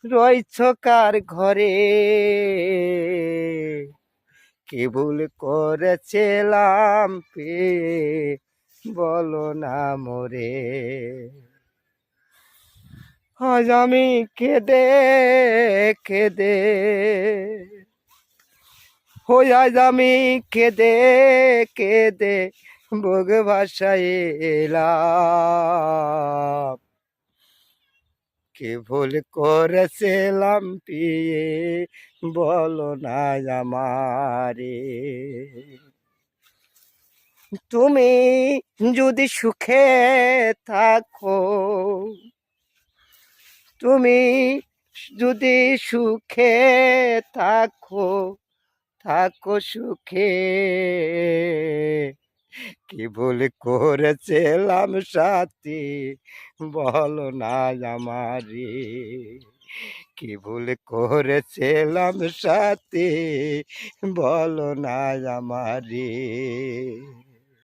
রইছ কার ঘরে, কি ভুল করেছিলাম পেয়ে বলো না মোরে। আজ আমি কেঁদে কেঁদে, আজ আমি কেঁদে কেঁদে বুক ভাসায় এলাম। কি ভুল করেছিলাম পিয়ে বলো না আমারে। তুমি যদি সুখে থাকো, তুমি যদি সুখে থাকো, থাকো সুখে। কি ভুল করেছিলাম সাথী বলো না আমারে। কি ভুল করেছিলাম সাথী বলো না আমারে।